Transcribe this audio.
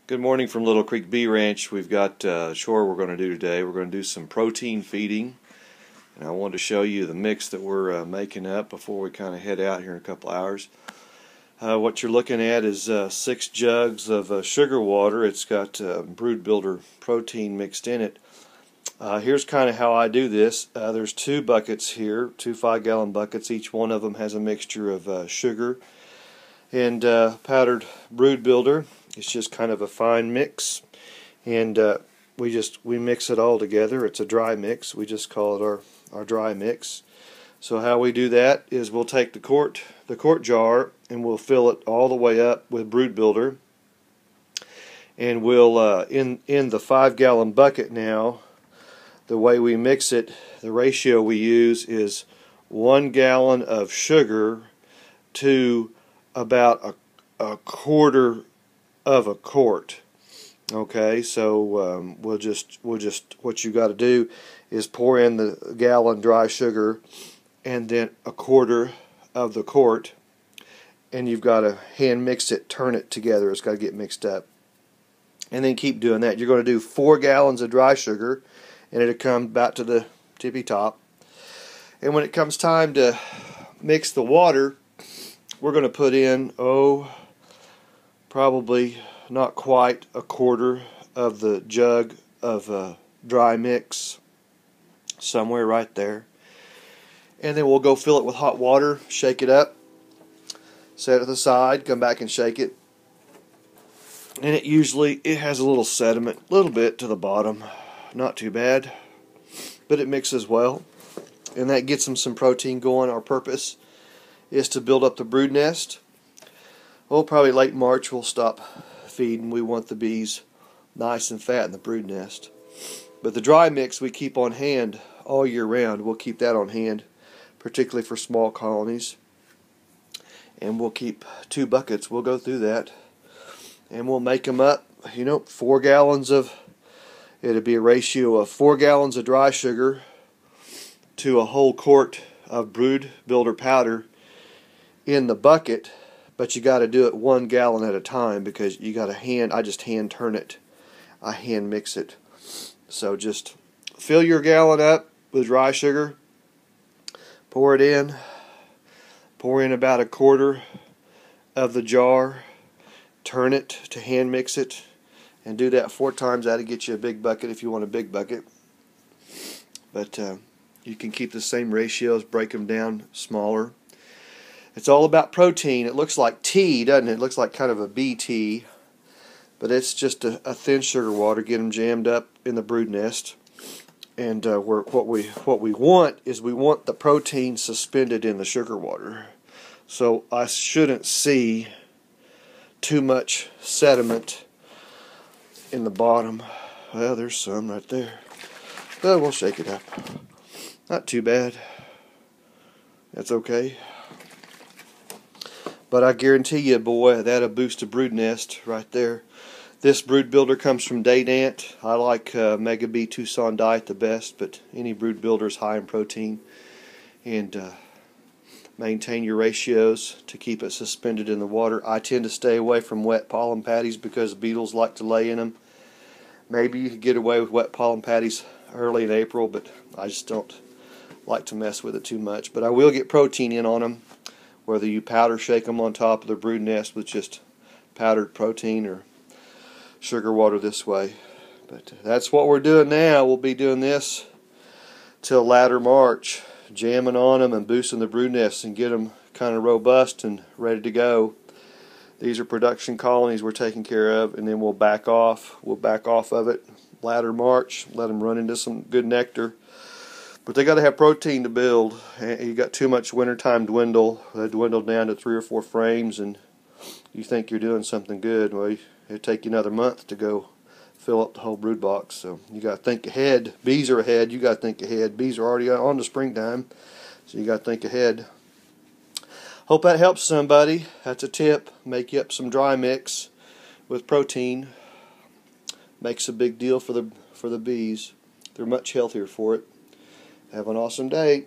Good morning from Little Creek Bee Ranch. We've got chore we're going to do today. We're going to do some protein feeding, and I wanted to show you the mix that we're making up before we kind of head out here in a couple hours. What you're looking at is 6 jugs of sugar water. It's got brood builder protein mixed in it. Here's kind of how I do this. There's 2 buckets here, 2 5-gallon buckets. Each one of them has a mixture of sugar and powdered brood builder. It's just kind of a fine mix, and we mix it all together. It's a dry mix. We just call it our dry mix. So how we do that is we'll take the quart jar and we'll fill it all the way up with brood builder, and we'll in the 5-gallon bucket now. The way we mix it, the ratio we use is 1 gallon of sugar to about a quarter of a quart. Okay, so we'll just what you got to do is pour in the gallon dry sugar and then a quarter of the quart, and you've got to hand mix it, turn it together. It's got to get mixed up, and then keep doing that. You're going to do 4 gallons of dry sugar, and it'll come about to the tippy top. And when it comes time to mix the water, we're going to put in probably not quite a quarter of the jug of dry mix, somewhere right there. And then we'll go fill it with hot water, shake it up, set it to the side, come back and shake it. And it has a little sediment, a little bit to the bottom, not too bad, but it mixes well, and that gets them some protein going. Our purpose is to build up the brood nest. Probably late March we'll stop feeding. We want the bees nice and fat in the brood nest. But the dry mix we keep on hand all year round. We'll keep that on hand, particularly for small colonies. And we'll keep 2 buckets. We'll go through that, and we'll make them up. 4 gallons of, it'll be a ratio of 4 gallons of dry sugar to a whole quart of brood builder powder in the bucket. But you got to do it 1 gallon at a time, because you got to I just hand turn it. I hand mix it. So just fill your gallon up with dry sugar. Pour it in. Pour in about a quarter of the jar. Turn it to hand mix it. And do that 4 times. That'll get you a big bucket if you want a big bucket. But you can keep the same ratios, break them down smaller. It's all about protein. It looks like tea, doesn't it? It looks like kind of a bee tea, but it's just a thin sugar water. Get them jammed up in the brood nest, and what we want is we want the protein suspended in the sugar water. So I shouldn't see too much sediment in the bottom. Well, there's some right there. But we'll shake it up. Not too bad. That's okay. But I guarantee you, boy, that'll boost a brood nest right there. This brood builder comes from Daydant. I like Mega Bee Tucson Diet the best, but any brood builder is high in protein. And maintain your ratios to keep it suspended in the water. I tend to stay away from wet pollen patties because beetles like to lay in them. Maybe you could get away with wet pollen patties early in April, but I just don't like to mess with it too much. But I will get protein in on them, whether you powder shake them on top of the brood nest with just powdered protein or sugar water this way. But that's what we're doing now. We'll be doing this till latter March, jamming on them and boosting the brood nests and get them kind of robust and ready to go. These are production colonies we're taking care of, and then we'll back off. We'll back off of it latter March, let them run into some good nectar. But they got to have protein to build. You got too much wintertime dwindle. They dwindle down to 3 or 4 frames, and you think you're doing something good. Well, it'll take you another month to go fill up the whole brood box. So you got to think ahead. Bees are ahead. You got to think ahead. Bees are already on to springtime, so you got to think ahead. Hope that helps somebody. That's a tip. Make you up some dry mix with protein. Makes a big deal for the bees. They're much healthier for it. Have an awesome day.